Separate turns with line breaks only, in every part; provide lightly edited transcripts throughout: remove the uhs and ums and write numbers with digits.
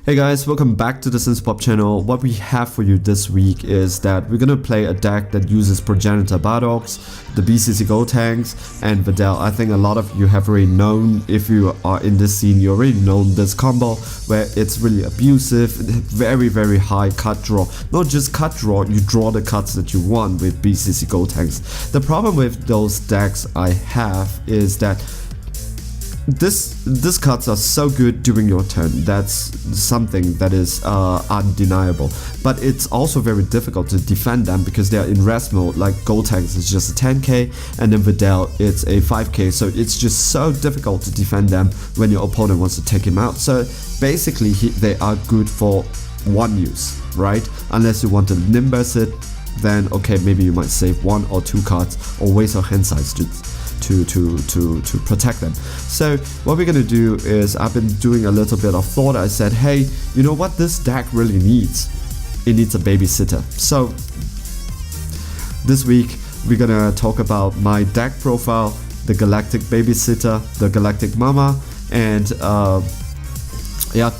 Hey guys, welcome back to the Pop channel. What we have for you this week is that we're gonna play a deck that uses Progenitor Bardogs, the BCC Gotenks, and Videl. I think a lot of you have already known, if you are in this scene, you already know this combo where it's really abusive, very high cut draw. Not just cut draw, you draw the cuts that you want with BCC Gotenks. The problem with those decks I have is that these cuts are so good during your turn. That's something that is undeniable, but it's also very difficult to defend them because they are in rest mode. Like Gotenks is just a 10k, and then Videl it's a 5k, so it's just so difficult to defend them when your opponent wants to take him out. So basically they are good for one use, right? Unless you want to Nimbus it, then okay, maybe you might save 1 or 2 cards or waste your hand size to protect them. So what we're gonna do is, I've been doing a little bit of thought. I said, hey, you know what this deck really needs? It needs a babysitter. So this week we're gonna talk about my deck profile, the Galactic Babysitter, the Galactic Mama, and yeah,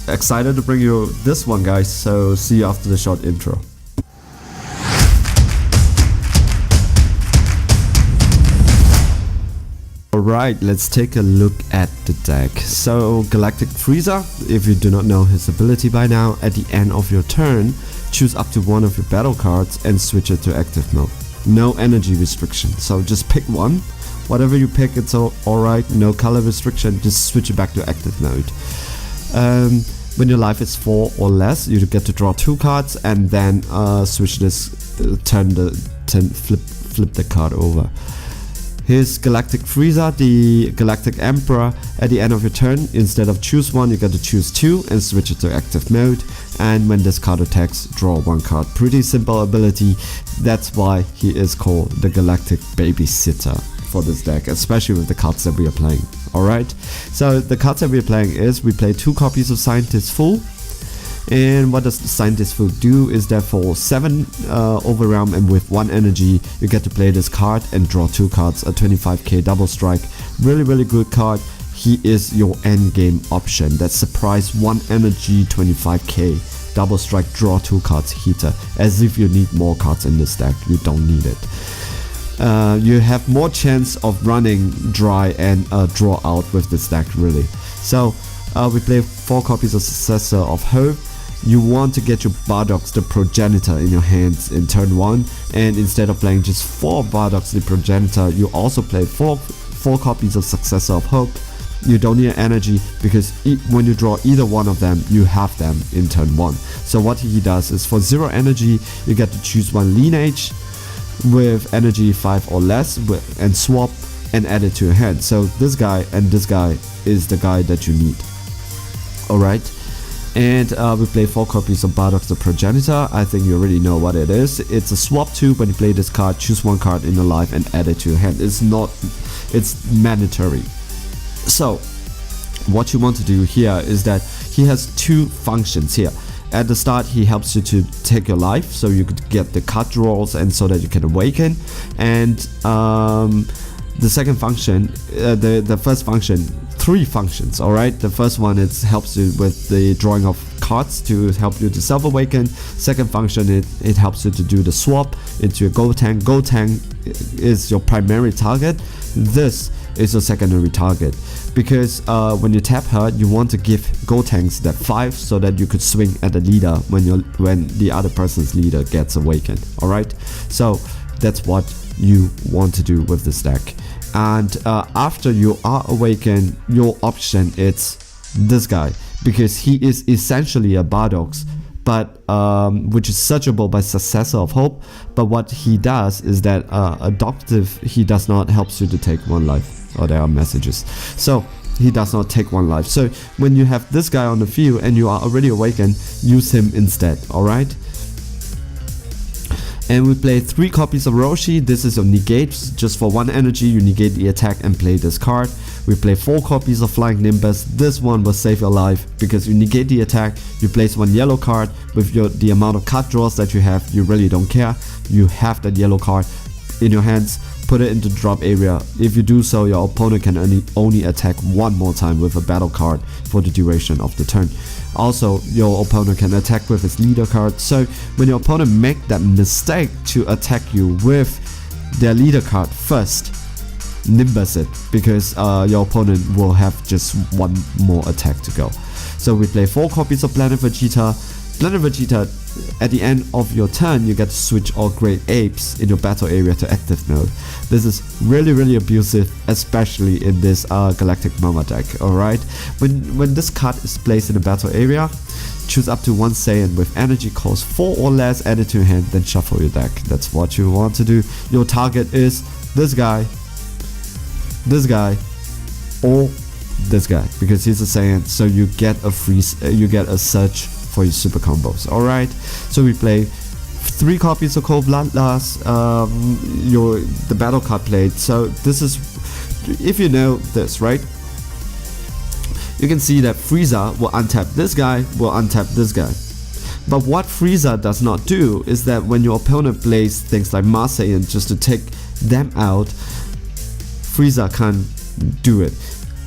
excited to bring you this one, guys. So see you after the short intro. Alright, let's take a look at the deck. So Galactic Frieza, if you do not know his ability by now, at the end of your turn, choose up to one of your battle cards and switch it to active mode. No energy restriction, so just pick one. Whatever you pick, it's alright, no color restriction, just switch it back to active mode. When your life is 4 or less, you get to draw 2 cards and then switch this, flip the card over. Here's Galactic Frieza, the Galactic Emperor. At the end of your turn, instead of choose one, you get to choose 2 and switch it to active mode. And when this card attacks, draw 1 card. Pretty simple ability. That's why he is called the Galactic Babysitter for this deck, especially with the cards that we are playing. Alright, so the cards that we are playing is, we play 2 copies of Scientist Fool. And what does the Scientist Fool do is that for 7 overwhelm and with 1 energy, you get to play this card and draw 2 cards, a 25k double strike. Really good card. He is your end game option. That's surprise 1 energy, 25k double strike, draw 2 cards heater. As if you need more cards in this deck, you don't need it. You have more chance of running dry and draw out with this deck, really. So we play 4 copies of Successor of Hope. You want to get your Bardogs the Progenitor in your hands in turn 1, and instead of playing just 4 Bardogs the Progenitor, you also play 4 copies of Successor of Hope. You don't need energy because when you draw either one of them, you have them in turn 1. So what he does is, for 0 energy, you get to choose 1 lineage with energy 5 or less and swap and add it to your hand. So this guy and this guy is the guy that you need. Alright, and we play 4 copies of Bardogs the Progenitor. I think you already know what it is. It's a swap 2. When you play this card, choose 1 card in your life and add it to your hand. It's mandatory. So what you want to do here is that he has 2 functions here. At the start, he helps you to take your life, so you could get the card draws and so that you can awaken. And the second function, the first function, 3 functions. Alright, the first one, it helps you with the drawing of cards to help you to self-awaken. Second function, it helps you to do the swap into a Goten. Goten is your primary target. This is your secondary target, because when you tap her, you want to give Gotenks that 5 so that you could swing at the leader when the other person's leader gets awakened. Alright, so that's what you want to do with this deck. And after you are awakened, your option is this guy, because he is essentially a Bardogs, but which is searchable by Successor of Hope. But what he does is that adoptive, he does not help you to take 1 life. Oh, there are messages. So he does not take 1 life. So when you have this guy on the field and you are already awakened, use him instead. Alright, and we play 3 copies of Roshi. This is your negate. Just for 1 energy, you negate the attack and play this card. We play 4 copies of Flying Nimbus. This one will save your life because you negate the attack, you place 1 yellow card. With the amount of card draws that you have, you really don't care. You have that yellow card in your hands. put it into drop area. If you do so, your opponent can only attack one more time with a battle card for the duration of the turn. Also, your opponent can attack with his leader card. So when your opponent make that mistake to attack you with their leader card first, nimbus it, because your opponent will have just one more attack to go. So we play 4 copies of Planet Vegeta. Planet Vegeta, at the end of your turn, you get to switch all great apes in your battle area to active mode. This is really abusive, especially in this Galactic Mama deck, alright? When this card is placed in the battle area, choose up to 1 Saiyan with energy cost 4 or less added to your hand, then shuffle your deck. That's what you want to do. Your target is this guy, or this guy, because he's a Saiyan, so you get a you get a surge for your super combos. Alright, so we play 3 copies of Cold Bloodlust, the battle card played. So this is, if you know this, right, you can see that Frieza will untap this guy, will untap this guy. But what Frieza does not do is that when your opponent plays things like Mars Saiyan just to take them out, Frieza can't do it.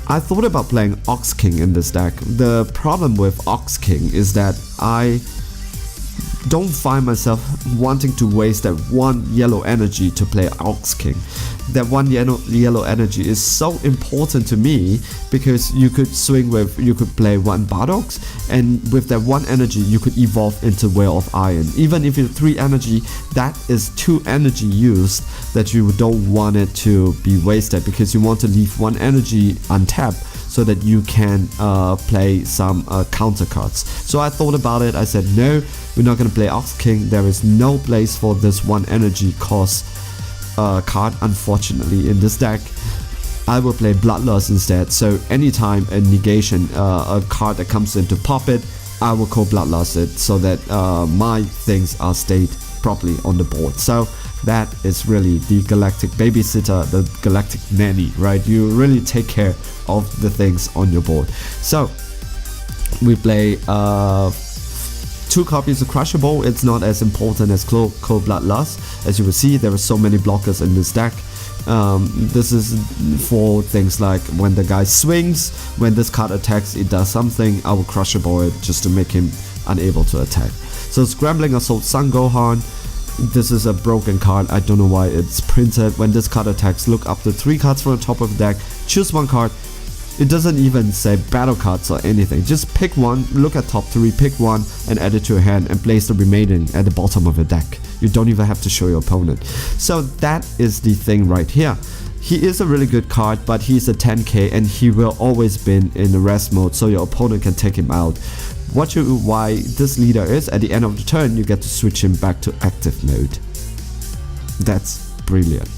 I thought about playing Ox King in this deck. The problem with Ox King is that I don't find myself wanting to waste that 1 yellow energy to play Ox King. That 1 yellow energy is so important to me because you could play 1 Bardox, and with that 1 energy you could evolve into Whale of Iron. Even if it's 3 energy, that is 2 energy used that you don't want it to be wasted, because you want to leave 1 energy untapped so that you can play some counter cards. So I thought about it. I said, no, we're not gonna play Ox King. There is no place for this 1 energy cost card, unfortunately, in this deck. I will play Bloodlust instead. So anytime a negation, a card that comes in to pop it, I will call Bloodlust it so that my things are stayed properly on the board. So that is really the Galactic Babysitter, the Galactic Nanny, right? You really take care of the things on your board. So we play 2 copies of Crushable. It's not as important as Cold Bloodlust. As you will see, there are so many blockers in this deck. This is for things like when the guy swings, when this card attacks, it does something. I will Crushable it just to make him unable to attack. So Scrambling Assault Son Gohan. This is a broken card. I don't know why it's printed. When this card attacks, look up to 3 cards from the top of the deck, choose 1 card. It doesn't even say battle cards or anything. Just pick 1, look at top 3, pick 1 and add it to your hand and place the remaining at the bottom of your deck. You don't even have to show your opponent. So that is the thing right here. He is a really good card, but he's a 10k and he will always been in the rest mode, so your opponent can take him out. Why this leader is, at the end of the turn you get to switch him back to active mode. That's brilliant.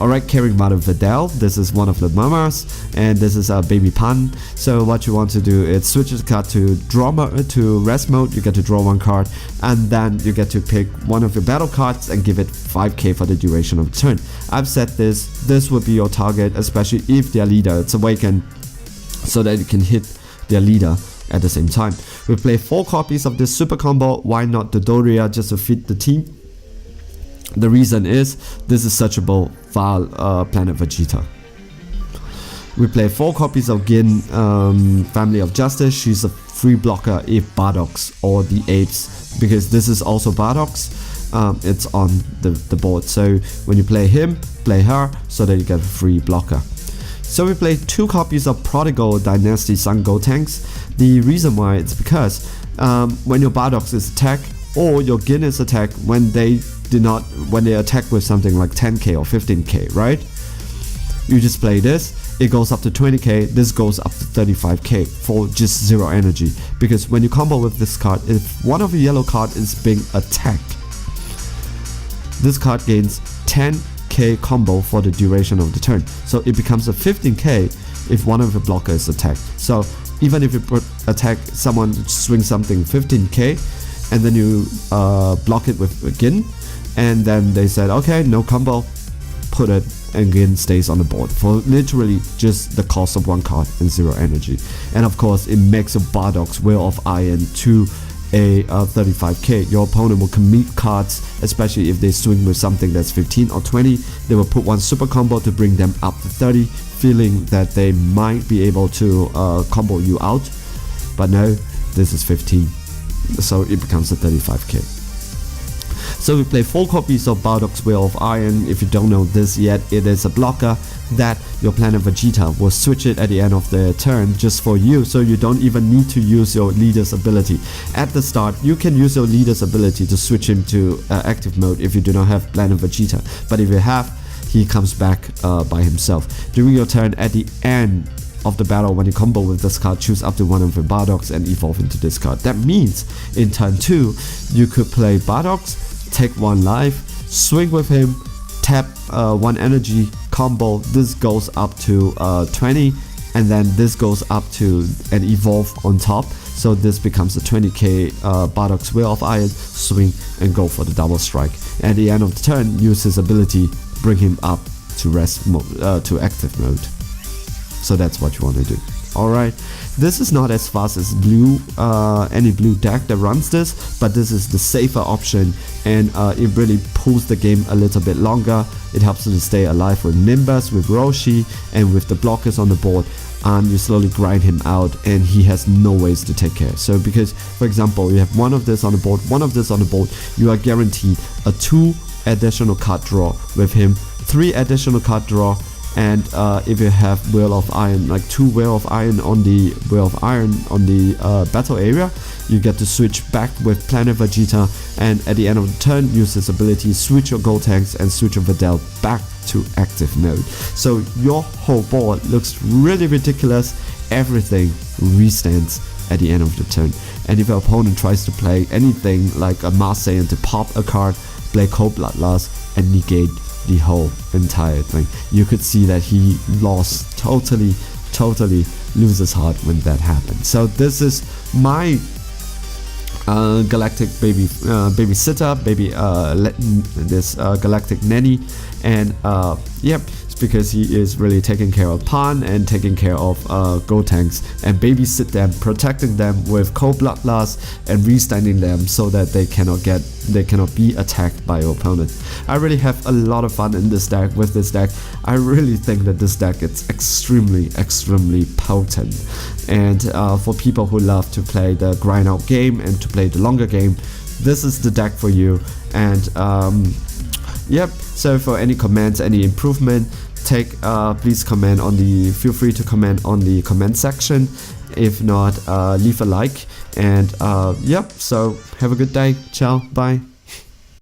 Alright, carrying Mother Videl. This is one of the mamas, and this is a baby Pan. So what you want to do is switch the card to rest mode. You get to draw 1 card, and then you get to pick 1 of your battle cards and give it 5k for the duration of the turn. I've said this would be your target, especially if their leader is awakened, so that you can hit their leader at the same time. We play 4 copies of this super combo. Why not the Doria, just to fit the team? The reason is this is searchable via Planet Vegeta. We play 4 copies of Gin, Family of Justice. She's a free blocker if Bardox or the apes, because this is also Bardox. It's on the board. So when you play him, play her, so that you get a free blocker. So we play 2 copies of Prodigal Dynasty Sun Gotenks. The reason why it's because when your Bardox is attacked or your Gin is attacked, when they attack with something like 10k or 15k, right? You just play this, it goes up to 20k, this goes up to 35k for just 0 energy. Because when you combo with this card, if one of your yellow card is being attacked, this card gains 10k combo for the duration of the turn. So it becomes a 15k if one of the blocker is attacked. So even if you attack someone, swing something 15k, and then you block it with a Gin, and then they said, okay, no combo, put it, and Gin stays on the board for literally just the cost of 1 card and 0 energy. And of course, it makes a Bardox Whale of Iron to a 35k. Your opponent will commit cards, especially if they swing with something that's 15 or 20. They will put one super combo to bring them up to 30, feeling that they might be able to combo you out. But no, this is 15, so it becomes a 35k. So we play 4 copies of Bardock's Will of Iron. If you don't know this yet, it is a blocker that your Planet Vegeta will switch it at the end of the turn just for you, so you don't even need to use your leader's ability. At the start, you can use your leader's ability to switch him to active mode if you do not have Planet Vegeta, but if you have, he comes back by himself. During your turn, at the end of the battle, when you combo with this card, choose up to one of your Bardocks and evolve into this card. That means in turn 2, you could play Bardocks, take 1 life, swing with him, tap 1 energy, combo, this goes up to 20, and then this goes up to an evolve on top, so this becomes a 20k Bardock's Will of Iron, swing and go for the double strike. At the end of the turn, use his ability, bring him up to rest mode, to active mode. So that's what you want to do. Alright, this is not as fast as any blue deck that runs this, but this is the safer option, and it really pulls the game a little bit longer. It helps you to stay alive with Nimbus, with Roshi, and with the blockers on the board, and you slowly grind him out, and he has no ways to take care. So because, for example, you have 1 of this on the board, 1 of this on the board, you are guaranteed a 2 additional card draw with him, 3 additional card draw, and if you have Will of Iron, like 2 Will of Iron on the battle area, you get to switch back with Planet Vegeta, and at the end of the turn, use this ability, switch your Gotenks and switch your Videl back to active mode. So your whole board looks really ridiculous. Everything restands at the end of the turn, and if your opponent tries to play anything like a Mars Saiyan to pop a card, play Cold Bloodlust and negate the whole entire thing, you could see that he lost, totally loses heart when that happened. So this is my Galactic Babysitter, this Galactic Nanny, and yep, it's because he is really taking care of Pan and taking care of Gotenks, and babysit them, protecting them with Cold Bloodlust and restanding them so that they cannot be attacked by your opponent. I really have a lot of fun in this deck. With this deck, I really think that this deck is extremely potent, and for people who love to play the grind out game and to play the longer game, this is the deck for you. And yep, so for any comments, any improvement, please comment on feel free to comment on the comment section. If not, leave a like, and yep, so have a good day. Ciao, bye.